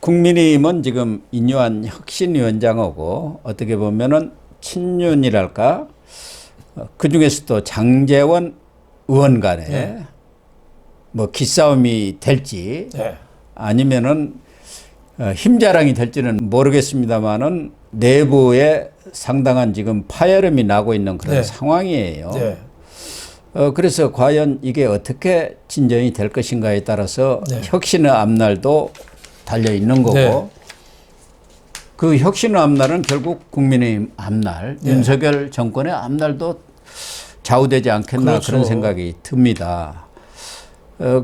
국민의힘은 지금 인요한 혁신위원장하고 어떻게 보면은 친윤이랄까 그 중에서도 장제원 의원 간에 네. 뭐 기싸움이 될지 네. 아니면은 힘자랑이 될지는 모르겠습니다만은 내부에 상당한 지금 파열음이 나고 있는 그런 네. 상황이에요. 네. 그래서 과연 이게 어떻게 진전이 될 것인가에 따라서 네. 혁신의 앞날도 달려 있는 거고 네. 그 혁신의 앞날은 결국 국민의힘 앞날, 네. 윤석열 정권의 앞날도 좌우되지 않겠나 그렇죠. 그런 생각이 듭니다.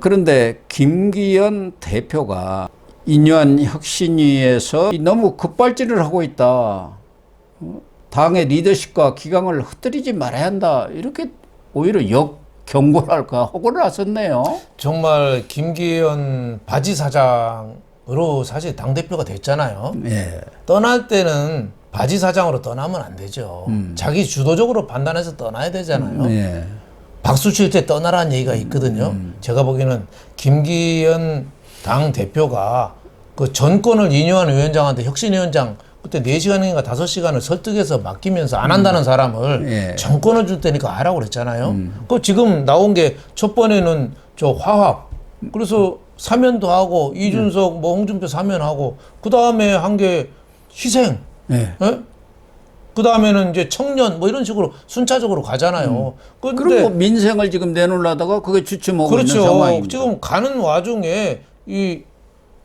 그런데 김기현 대표가 인요한 혁신위에서 너무 급발진을 하고 있다. 당의 리더십과 기강을 흩뜨리지 말아야 한다. 이렇게 오히려 역경고랄까 호구를 나섰네요. 정말 김기현 바지 사장으로 사실 당대표가 됐잖아요. 예. 떠날 때는 바지 사장으로 떠나면 안 되죠. 자기 주도적으로 판단해서 떠나야 되잖아요. 예. 박수 칠 때 떠나라는 얘기가 있거든요. 제가 보기에는 김기현 당 대표가 그 전권을 인요한 위원장한테 혁신위원장 그때 4시간인가 5시간을 설득해서 맡기면서 안 한다는 사람을 예. 정권을 줄 테니까 하라고 그랬잖아요. 그 지금 나온 게 첫 번에는 저 화합 그래서 사면도 하고 이준석 뭐 홍준표 사면하고 그 다음에 한 게 희생 예. 예? 그 다음에는 이제 청년 뭐 이런 식으로 순차적으로 가잖아요. 그럼 그런데 뭐 민생을 지금 내놓으려다가 그게 주춤하고 그렇죠. 있는 상황입니다. 지금 가는 와중에 이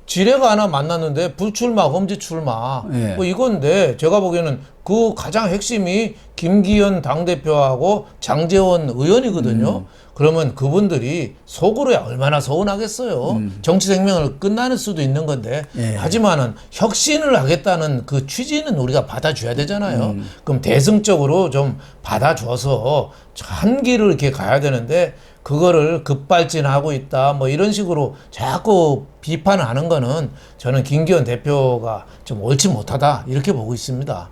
지뢰가 하나 만났는데 불출마, 험지 출마 예. 뭐 이건데 제가 보기에는 그 가장 핵심이 김기현 당대표하고 장제원 의원이거든요. 그러면 그분들이 속으로야 얼마나 서운하겠어요. 정치 생명을 끝나는 수도 있는 건데 예. 하지만은 혁신을 하겠다는 그 취지는 우리가 받아줘야 되잖아요. 그럼 대승적으로 좀 받아줘서 한 길을 이렇게 가야 되는데 그거를 급발진하고 있다 뭐 이런 식으로 자꾸 비판을 하는 거는 저는 김기현 대표가 좀 옳지 못하다 이렇게 보고 있습니다.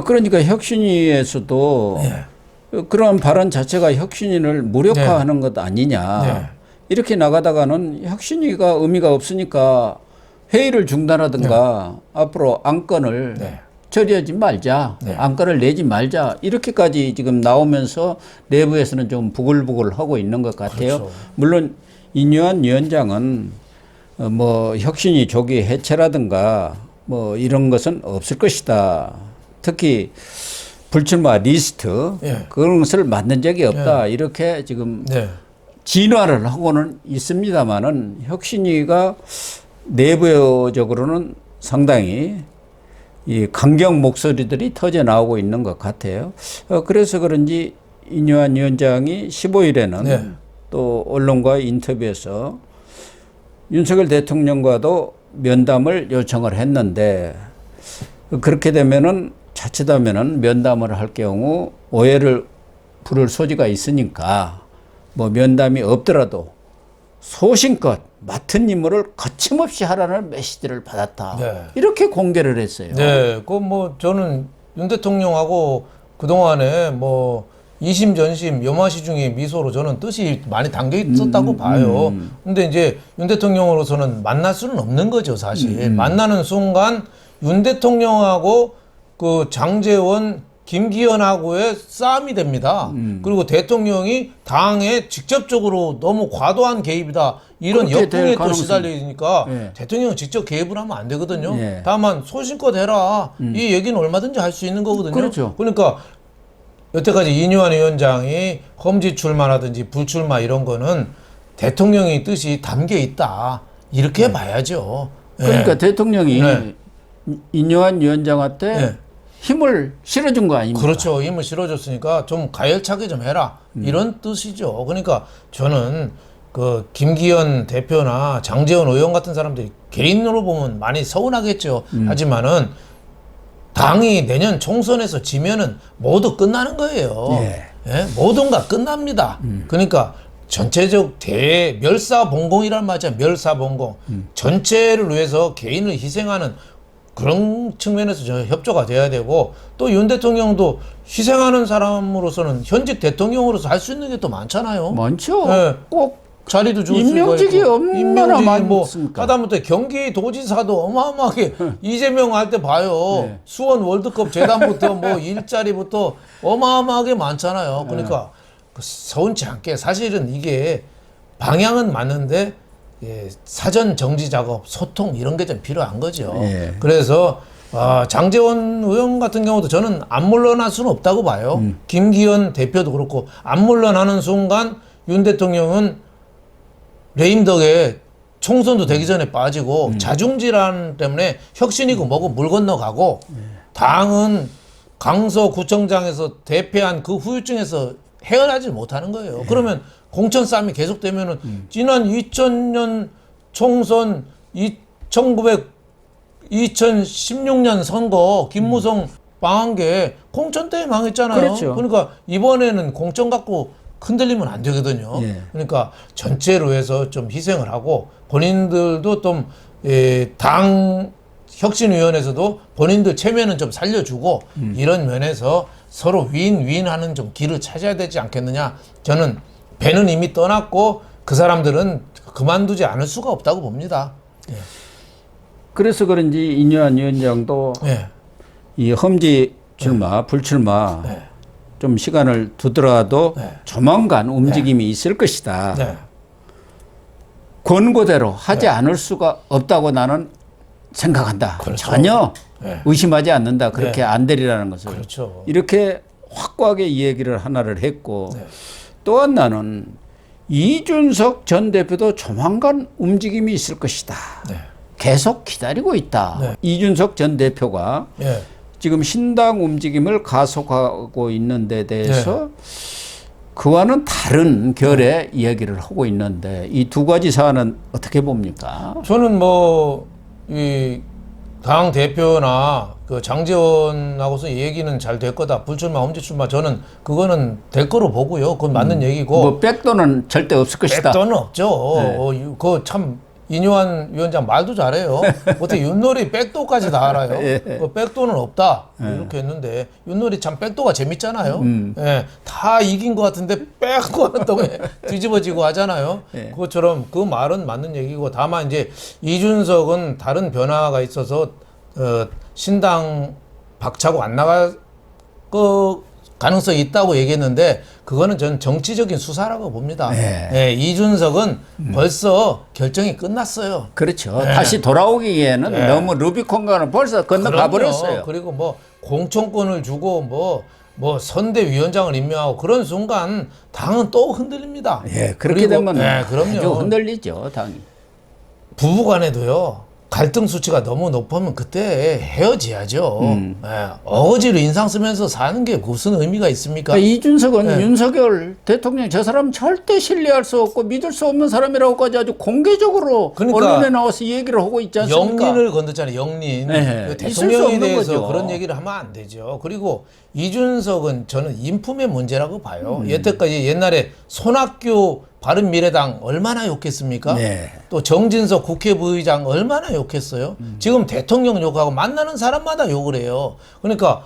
그러니까 혁신위에서도 네. 그런 발언 자체가 혁신위를 무력화하는 것 아니냐. 네. 이렇게 나가다가는 혁신위가 의미가 없으니까 회의를 중단하든가 앞으로 안건을 네. 처리하지 말자. 네. 안건을 내지 말자. 이렇게까지 지금 나오면서 내부에서는 좀 부글부글 하고 있는 것 같아요. 그렇죠. 물론 인요한 위원장은 뭐 혁신위 조기 해체라든가 뭐 이런 것은 없을 것이다. 특히 불출마 리스트 예. 그런 것을 만든 적이 없다. 이렇게 지금 네. 진화를 하고는 있습니다만은 혁신위가 내부적으로는 상당히 이 강경 목소리들이 터져 나오고 있는 것 같아요. 그래서 그런지 인요한 위원장이 15일에는 네. 또 언론과 인터뷰에서 윤석열 대통령과도 면담을 요청을 했는데 그렇게 되면은 자칫하면은 면담을 할 경우 오해를 부를 소지가 있으니까 뭐 면담이 없더라도 소신껏 맡은 임무를 거침없이 하라는 메시지를 받았다. 네. 이렇게 공개를 했어요. 네, 그 뭐 저는 윤 대통령하고 그 동안에 뭐 이심전심 염화시 중에 미소로 저는 뜻이 많이 담겨 있었다고 봐요. 근데 이제 윤 대통령으로서는 만날 수는 없는 거죠, 사실. 만나는 순간 윤 대통령하고 그 장제원 김기현하고의 싸움이 됩니다. 그리고 대통령이 당에 직접적으로 너무 과도한 개입이다. 이런 그렇게 역풍에 될 또 가능성이- 시달리니까 예. 대통령은 직접 개입을 하면 안 되거든요. 예. 다만 소신껏 해라. 이 얘기는 얼마든지 할 수 있는 거거든요. 그렇죠. 그러니까 여태까지 인요한 위원장이 험지 출마라든지 불출마 이런 거는 대통령의 뜻이 담겨 있다. 이렇게 봐야죠. 예. 그러니까 대통령이 네. 인요한 위원장한테 네. 힘을 실어준 거 아닙니까? 그렇죠. 힘을 실어줬으니까 좀 가열차게 좀 해라. 이런 뜻이죠. 그러니까 저는 그 김기현 대표나 장제원 의원 같은 사람들이 개인으로 보면 많이 서운하겠죠. 하지만은 당이 내년 총선에서 지면은 모두 끝나는 거예요. 예. 예? 모든가 끝납니다. 그러니까 전체적 대멸사봉공이란 말이죠. 멸사봉공. 전체를 위해서 개인을 희생하는 그런 측면에서 저 협조가 돼야 되고 또 윤 대통령도 희생하는 사람으로서는 현직 대통령으로서 할 수 있는 게 또 많잖아요. 많죠. 예. 꼭 자리도 줄 수가 임명직이 있고. 얼마나 임명직이 뭐 많습니까? 하다못해 경기도지사도 어마어마하게 이재명 할 때 봐요. 네. 수원 월드컵 재단부터 뭐 일자리부터 어마어마하게 많잖아요. 그러니까 서운치 않게 사실은 이게 방향은 맞는데 예, 사전 정지 작업, 소통 이런 게 좀 필요한 거죠. 예. 그래서 장제원 의원 같은 경우도 저는 안 물러날 수는 없다고 봐요. 김기현 대표도 그렇고 안 물러나는 순간 윤 대통령은 레임 덕에 총선도 되기 전에 빠지고 자중질환 때문에 혁신이고 뭐고 물 건너가고 당은 강서구청장에서 대패한 그 후유증에서 헤어나지 못하는 거예요. 그러면 공천 싸움이 계속되면은 지난 2000년 총선 2016년 선거 김무성 망한 게 공천 때문에 망했잖아요. 그렇죠. 그러니까 이번에는 공천 갖고 흔들리면 안 되거든요. 예. 그러니까 전체로 해서 좀 희생을 하고 본인들도 좀 당 혁신위원회에서도 본인들 체면은 좀 살려주고 이런 면에서 서로 윈윈하는 좀 길을 찾아야 되지 않겠느냐. 저는 배는 이미 떠났고 그 사람들은 그만두지 않을 수가 없다고 봅니다. 예. 그래서 그런지 이뇨한 위원장도 예. 이 험지 출마, 불출마 네. 좀 시간을 두더라도 네. 조만간 움직임이 있을 것이다. 네. 권고대로 하지 않을 수가 없다고 나는 생각한다. 그렇죠. 전혀 네. 의심하지 않는다. 그렇게 네. 안 되리라는 것을. 그렇죠. 이렇게 확고하게 이 얘기를 하나를 했고 네. 또한 나는 이준석 전 대표도 조만간 움직임이 있을 것이다. 네. 계속 기다리고 있다. 네. 이준석 전 대표가 예. 지금 신당 움직임을 가속하고 있는 데 대해서 그와는 다른 결의 이야기를 하고 있는데 이 두 가지 사안은 어떻게 봅니까? 저는 뭐 이 당 대표나 그 장제원하고서 얘기는 잘 될 거다. 불출마, 험지출마 저는 그거는 될 거로 보고요. 그건 맞는 얘기고. 뭐 백도는 절대 없을 것이다. 백도는 없죠. 네. 그 참 이뇨한 위원장 말도 잘해요. 어떻게 윷놀이 백도까지 다 알아요? 예. 그 백도는 없다 이렇게 했는데 윷놀이 참 백도가 재밌잖아요. 예, 다 이긴 것 같은데 백도 하는 동안 뒤집어지고 하잖아요. 예. 그것처럼 그 말은 맞는 얘기고 다만 이제 이준석은 다른 변화가 있어서 신당 박차고 안 나갈 거 가능성이 있다고 얘기했는데 그거는 저는 정치적인 수사라고 봅니다. 네. 예, 이준석은 벌써 결정이 끝났어요. 그렇죠. 네. 다시 돌아오기에는 네. 너무 루비콘간을 벌써 건너가 그럼요. 버렸어요. 그리고 뭐 공천권을 주고 뭐 선대위원장을 임명하고 그런 순간 당은 또 흔들립니다. 예, 그렇게 그리고, 되면 예, 그럼요. 아주 흔들리죠, 당이. 부부간에도요. 갈등 수치가 너무 높으면 그때 헤어져야죠. 예, 어거지로 인상 쓰면서 사는 게 무슨 의미가 있습니까? 그러니까 이준석은 네. 윤석열 대통령 저 사람 절대 신뢰할 수 없고 믿을 수 없는 사람이라고까지 아주 공개적으로 그러니까 언론에 나와서 얘기를 하고 있지 않습니까? 영린을 건드잖아요. 영린. 네, 그 있을 수 대통령에 없는 대해서 거죠. 그런 얘기를 하면 안 되죠. 그리고 이준석은 저는 인품의 문제라고 봐요. 여태까지 옛날에 손학규 바른미래당 얼마나 욕했습니까? 네. 또 정진석 국회 부의장 얼마나 욕했어요? 지금 대통령 욕하고 만나는 사람마다 욕을 해요. 그러니까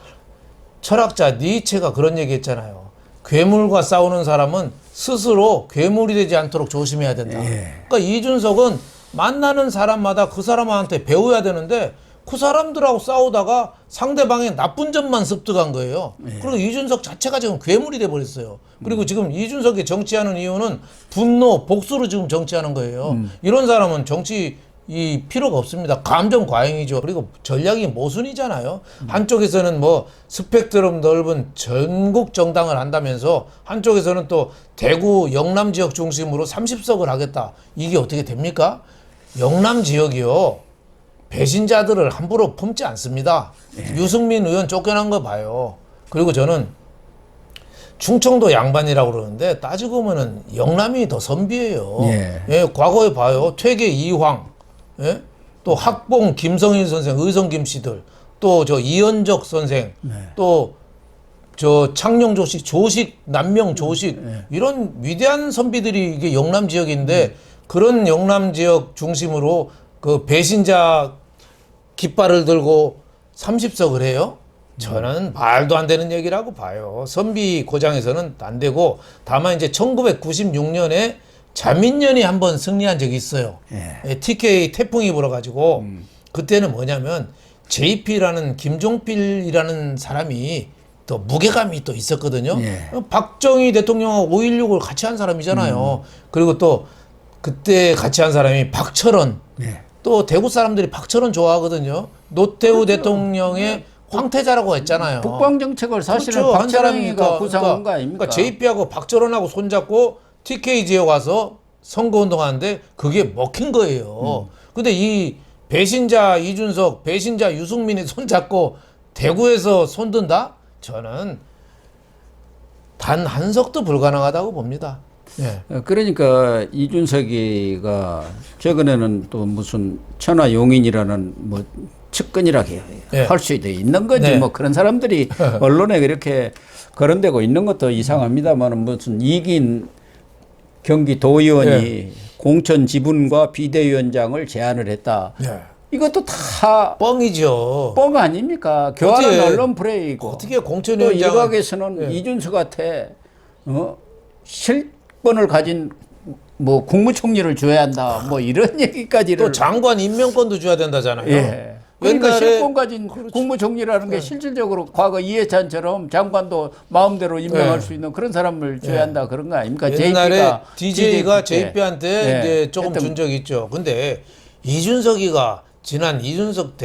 철학자 니체가 그런 얘기 했잖아요. 괴물과 싸우는 사람은 스스로 괴물이 되지 않도록 조심해야 된다. 그러니까 이준석은 만나는 사람마다 그 사람한테 배워야 되는데 그 사람들하고 싸우다가 상대방의 나쁜 점만 습득한 거예요. 그리고 이준석 자체가 지금 괴물이 돼버렸어요. 그리고 지금 이준석이 정치하는 이유는 분노, 복수로 지금 정치하는 거예요. 이런 사람은 정치 이 필요가 없습니다. 감정 과잉이죠. 그리고 전략이 모순이잖아요. 한쪽에서는 뭐 스펙트럼 넓은 전국 정당을 한다면서 한쪽에서는 또 대구 영남 지역 중심으로 30석을 하겠다. 이게 어떻게 됩니까? 영남 지역이요. 배신자들을 함부로 품지 않습니다. 유승민 의원 쫓겨난 거 봐요. 그리고 저는 충청도 양반이라고 그러는데 따지고 보면은 영남이 더 선비예요. 예, 과거에 봐요. 퇴계 이황, 예? 또 학봉 김성일 선생, 의성김 씨들, 또 저 이현적 선생, 또 저 창녕 조식, 조식 남명 조식 이런 위대한 선비들이 이게 영남 지역인데 그런 영남 지역 중심으로 그 배신자 깃발을 들고 30석을 해요? 저는 말도 안 되는 얘기라고 봐요. 선비 고장에서는 안 되고 다만 이제 1996년에 자민련이 한번 승리한 적이 있어요. 예. TK 태풍이 불어가지고 그때는 뭐냐면 JP라는 김종필이라는 사람이 또 무게감이 또 있었거든요. 예. 박정희 대통령하고 5.16을 같이 한 사람이잖아요. 그리고 또 그때 같이 한 사람이 박철원. 예. 또 대구 사람들이 박철원 좋아하거든요. 노태우 대통령의 황태자라고 했잖아요. 북방 정책을 사실은 그렇죠. 한 박철원이가 구상한 거 아닙니까? 그러니까 JP하고 박철원하고 손잡고 TK 지역 와서 선거운동하는데 그게 먹힌 거예요. 근데 이 배신자 이준석, 배신자 유승민이 손잡고 대구에서 손든다? 저는 단 한 석도 불가능하다고 봅니다. 예. 그러니까 이준석이가 최근에는 또 무슨 천하용인이라는 뭐 측근이라고 네. 할 수도 있는 거지. 네. 뭐 그런 사람들이 언론에 그렇게 거론되고 있는 것도 이상합니다만 무슨 이긴 경기도의원이 네. 공천 지분과 비대위원장을 제안을 했다. 예. 이것도 다 뻥이죠. 뻥 아닙니까? 교활한 어떻게- 언론 플레이고. 어떻게 또 공천위원장 일각에서는 예. 이준석한테 실권을 가진 뭐 국무총리를 줘야 한다. 뭐 이런 얘기까지를 또 장관 임명권도 줘야 된다잖아요. 예. 그러니까 옛날에 실권 가진 국무총리라는 게 실질적으로 과거 이해찬처럼 장관도 마음대로 임명할 네. 수 있는 그런 사람을 줘야 한다 그런 거 아닙니까? 옛날에 DJ가 JP 때. JP한테 예. 이제 조금 했던 준 적이 있죠. 근데 이준석이가 지난 이준석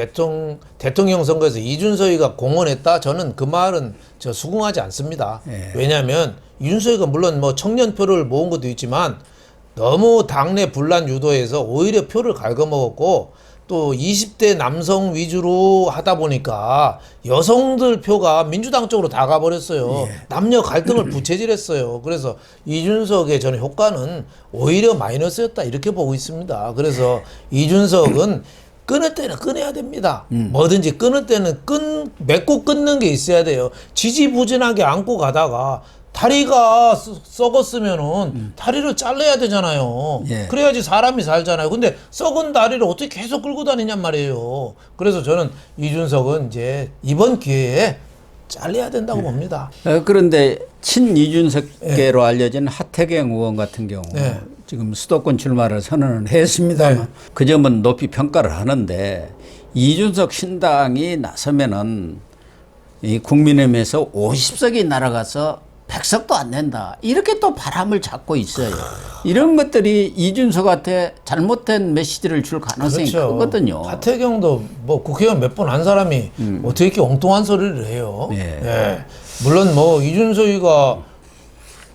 대통령 선거에서 이준석이가 공헌했다. 저는 그 말은 저 수긍하지 않습니다. 예. 왜냐하면 이준석이가 물론 뭐 청년표를 모은 것도 있지만 너무 당내 분란 유도해서 오히려 표를 갉아먹었고 또 20대 남성 위주로 하다 보니까 여성들 표가 민주당 쪽으로 다 가버렸어요. 남녀 갈등을 부채질했어요. 그래서 이준석의 저는 효과는 오히려 마이너스였다 이렇게 보고 있습니다. 그래서 이준석은 끊을 때는 끊어야 됩니다. 뭐든지 끊을 때는 맺고 끊는 게 있어야 돼요. 지지부진하게 안고 가다가 다리가 썩었으면은 다리를 잘라야 되잖아요. 예. 그래야지 사람이 살잖아요. 근데 썩은 다리를 어떻게 계속 끌고 다니냔 말이에요. 그래서 저는 이준석은 이제 이번 기회에 잘라야 된다고 봅니다. 그런데 친 이준석계로 알려진 하태경 의원 같은 경우 네. 지금 수도권 출마를 선언을 했습니다만 네. 그 점은 높이 평가를 하는데 이준석 신당이 나서면은 이 국민의힘에서 50석이 날아가서 100석도 안 낸다. 이렇게 또 바람을 잡고 있어요. 이런 것들이 이준석한테 잘못된 메시지를 줄 가능성이 크거든요. 하태경도 뭐 국회의원 몇 번 한 사람이 어떻게 이렇게 엉뚱한 소리를 해요. 예. 예. 물론 뭐 이준석이가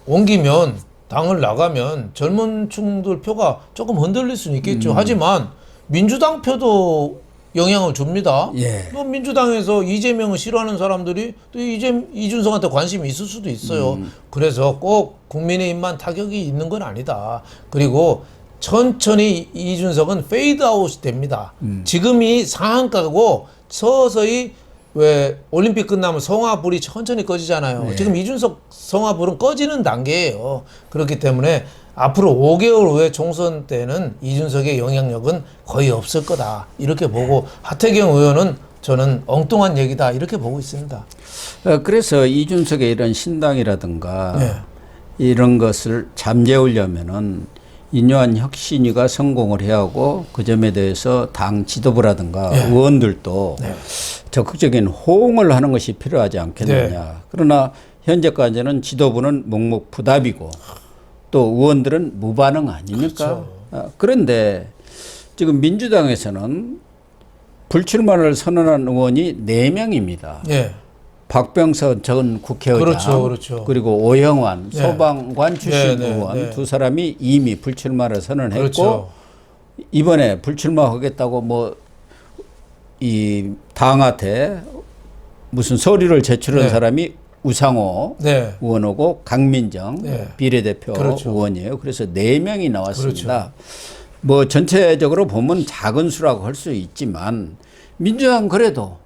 옮기면 당을 나가면 젊은 층들 표가 조금 흔들릴 수는 있겠죠. 하지만 민주당 표도 영향을 줍니다. 예. 또 민주당에서 이재명을 싫어하는 사람들이 또 이준석한테 관심이 있을 수도 있어요. 그래서 꼭 국민의힘만 타격이 있는 건 아니다. 그리고 천천히 이준석은 페이드아웃이 됩니다. 지금이 상한가고 서서히 왜 올림픽 끝나면 성화불이 천천히 꺼지잖아요. 네. 지금 이준석 성화불은 꺼지는 단계예요. 그렇기 때문에 앞으로 5개월 후에 총선 때는 이준석의 영향력은 거의 없을 거다. 이렇게 보고 하태경 의원은 저는 엉뚱한 얘기다. 이렇게 보고 있습니다. 그래서 이준석의 이런 신당이라든가 네. 이런 것을 잠재우려면은 인요한 혁신위가 성공을 해야 하고 그 점에 대해서 당 지도부라든가 네. 의원들도 네. 적극적인 호응을 하는 것이 필요하지 않겠느냐. 네. 그러나 현재까지는 지도부는 묵묵부답이고 또 의원들은 무반응 아닙니까? 그렇죠. 그런데 지금 민주당에서는 불출마를 선언한 의원이 4명입니다. 예. 박병서 전 국회의장 그렇죠, 그렇죠. 그리고 오영환 네. 소방관 출신 네, 네, 의원 네. 두 사람이 이미 불출마를 선언했고 그렇죠. 이번에 불출마하겠다고 뭐 이 당한테 무슨 서류를 제출한 네. 사람이 우상호 네. 의원하고 강민정 네. 비례대표 그렇죠. 의원이에요. 그래서 4명이 나왔습니다. 그렇죠. 뭐 전체적으로 보면 작은 수라고 할 수 있지만 민주당 그래도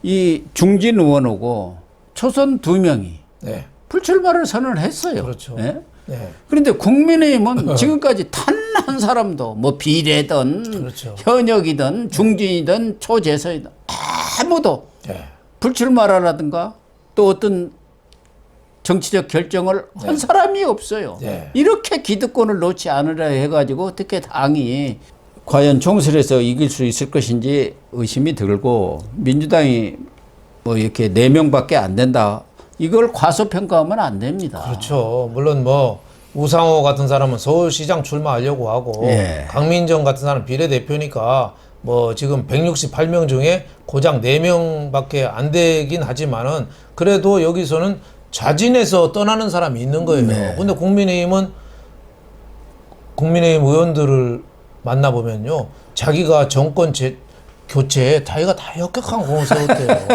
이 중진 의원하고 초선 2명이 네. 불출마를 선언했어요. 그렇죠. 예? 네. 그런데 국민의힘은 지금까지 단 한 사람도 뭐 비례든 그렇죠. 현역이든 중진이든 초재선이든 아무도 네. 불출마라든가 또 어떤 정치적 결정을 한 사람이 없어요. 네. 이렇게 기득권을 놓지 않으려 해가지고 어떻게 당이 과연 총선에서 이길 수 있을 것인지 의심이 들고 민주당이 뭐 이렇게 4명밖에 안 된다. 이걸 과소평가하면 안 됩니다. 그렇죠. 물론 뭐 우상호 같은 사람은 서울시장 출마하려고 하고 예. 강민정 같은 사람은 비례대표니까 뭐 지금 168명 중에 고작 4명밖에 안 되긴 하지만은 그래도 여기서는 자진해서 떠나는 사람이 있는 거예요. 네. 근데 국민의힘 의원들을 만나보면요. 자기가 정권 교체에 자기가 다 역격한 공을 세웠대요.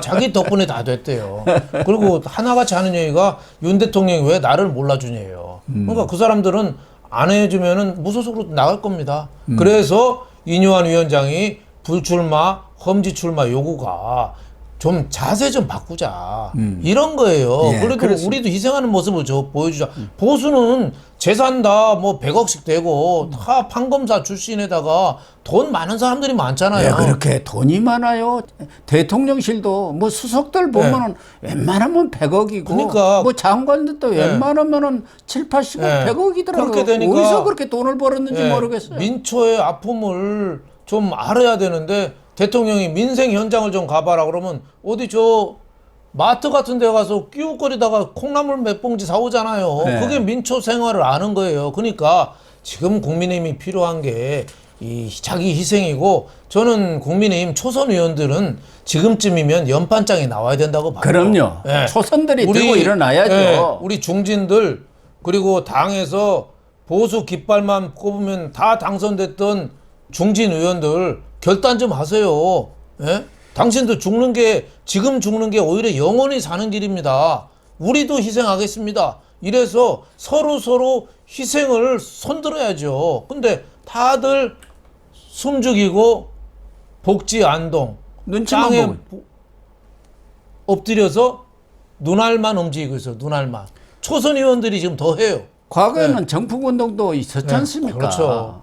자기 덕분에 다 됐대요. 그리고 하나같이 하는 얘기가 윤 대통령이 왜 나를 몰라주냐예요. 그러니까 그 사람들은 안 해주면은 무소속으로 나갈 겁니다. 그래서 이뇨한 위원장이 불출마, 험지 출마 요구가 좀 자세 좀 바꾸자. 이런 거예요. 예, 그래도 그렇습니다. 우리도 희생하는 모습을 보여주자. 보수는 재산 다 뭐 100억씩 되고 다 판검사 출신에다가 돈 많은 사람들이 많잖아요. 왜 그렇게 돈이 많아요? 대통령실도 뭐 수석들 보면은 웬만하면 100억이고 그러니까 뭐 장관들도 웬만하면은 7, 80억, 네. 100억이더라고요. 그렇게 되니까 어디서 그렇게 돈을 벌었는지 예, 모르겠어요. 민초의 아픔을 좀 알아야 되는데 대통령이 민생 현장을 좀 가봐라 그러면 어디 저 마트 같은 데 가서 끼웃거리다가 콩나물 몇 봉지 사오잖아요. 네. 그게 민초 생활을 아는 거예요. 그러니까 지금 국민의힘이 필요한 게 이 자기 희생이고 저는 국민의힘 초선 의원들은 지금쯤이면 연판장에 나와야 된다고 봐요. 그럼요. 예. 초선들이 들고 일어나야죠. 예, 우리 중진들 그리고 당에서 보수 깃발만 꼽으면 다 당선됐던 중진 의원들 결단 좀 하세요. 예? 당신도 지금 죽는 게 오히려 영원히 사는 길입니다. 우리도 희생하겠습니다. 이래서 서로 희생을 손들어야죠. 근데 다들 숨죽이고 복지 안동 눈치만 땅에 보고. 엎드려서 눈알만 움직이고 있어요. 눈알만. 초선 의원들이 지금 더 해요. 과거에는 정풍운동도 있었지 않습니까? 그렇죠.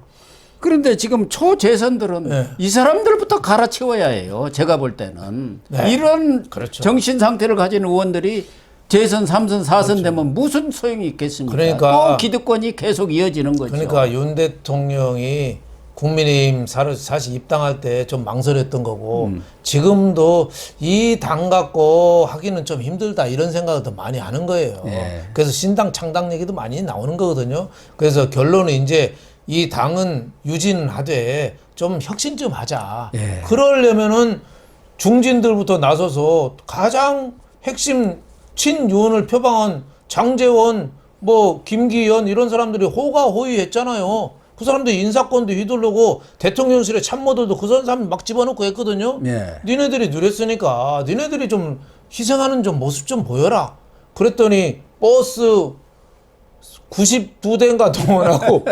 그런데 지금 초재선들은 네. 이 사람들부터 갈아치워야 해요. 제가 볼 때는. 네. 이런 그렇죠. 정신 상태를 가진 의원들이 재선, 3선, 4선 되면 무슨 소용이 있겠습니까? 그러니까 또 기득권이 계속 이어지는 거죠. 그러니까 윤 대통령이 국민의힘 사실 입당할 때 좀 망설였던 거고 지금도 이 당 갖고 하기는 좀 힘들다 이런 생각을 더 많이 하는 거예요. 예. 그래서 신당 창당 얘기도 많이 나오는 거거든요. 그래서 결론은 이제 이 당은 유지는 하되 좀 혁신 좀 하자. 예. 그러려면은 중진들부터 나서서 가장 핵심 친윤을 표방한 장제원, 뭐 김기현 이런 사람들이 호가호위했잖아요. 그 사람들이 인사권도 휘두르고 대통령실의 참모들도 그 사람 막 집어넣고 했거든요. 예. 니네들이 누렸으니까 니네들이 좀 희생하는 좀 모습 좀 보여라. 그랬더니 버스 92대인가 동원하고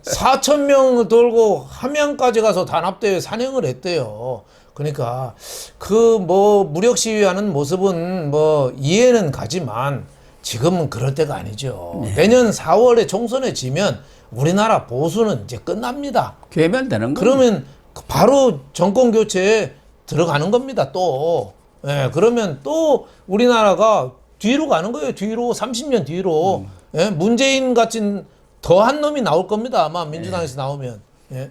4,000명을 돌고 함양까지 가서 단합대회 산행을 했대요. 그러니까 그 뭐 무력 시위하는 모습은 뭐 이해는 가지만 지금은 그럴 때가 아니죠. 내년 4월에 총선에 지면 우리나라 보수는 이제 끝납니다. 괴멸되는 거예요. 그러면 바로 정권 교체에 들어가는 겁니다. 또 예, 그러면 또 우리나라가 뒤로 가는 거예요. 뒤로 30년 뒤로 예, 문재인 같은 더한 놈이 나올 겁니다. 아마 민주당에서 나오면. 예.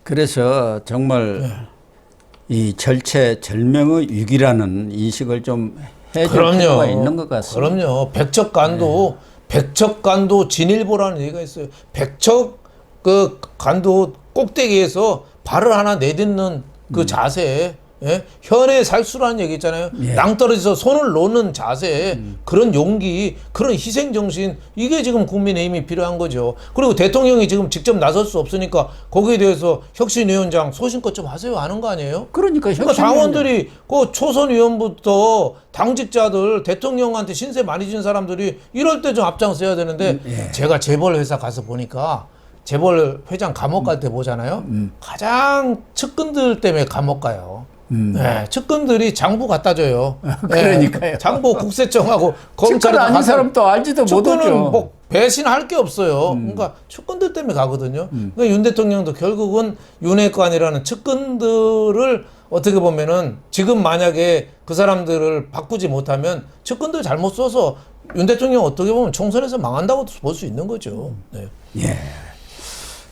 그래서 정말 이 절체절명의 위기라는 인식을 좀 해줄 필요가 있는 것 같습니다. 그럼요. 백척간도 진일보라는 얘기가 있어요. 백척 그 간도 꼭대기에서 발을 하나 내딛는 그 자세, 예? 현의 살수라는 얘기 있잖아요. 예. 낭떠러지서 손을 놓는 자세, 그런 용기, 그런 희생 정신, 이게 지금 국민의힘이 필요한 거죠. 그리고 대통령이 지금 직접 나설 수 없으니까 거기에 대해서 혁신위원장 소신껏 좀 하세요 하는 거 아니에요? 그러니까 당원들이 그 초선 의원부터 당직자들 대통령한테 신세 많이 진 사람들이 이럴 때 좀 앞장서야 되는데 제가 재벌 회사 가서 보니까 재벌 회장 감옥 갈 때 보잖아요. 가장 측근들 때문에 감옥 가요. 네, 측근들이 장부 갖다 줘요. 그러니까요. 장부 국세청하고 검찰 검찰에 아닌 사람 또 알지도 못하죠. 측근은 뭐 배신할 게 없어요. 그러니까 측근들 때문에 가거든요. 그러니까 윤 대통령도 결국은 윤핵관이라는 측근들을 어떻게 보면은 지금 만약에 그 사람들을 바꾸지 못하면 측근들 잘못 써서 윤 대통령 어떻게 보면 총선에서 망한다고 볼 수 있는 거죠. 네. 예.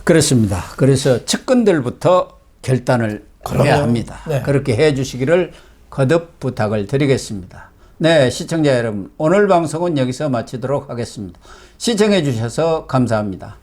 그렇습니다. 그래서 측근들부터 결단을 해야 합니다. 네. 그렇게 해 주시기를 거듭 부탁을 드리겠습니다. 네, 시청자 여러분, 오늘 방송은 여기서 마치도록 하겠습니다. 시청해 주셔서 감사합니다.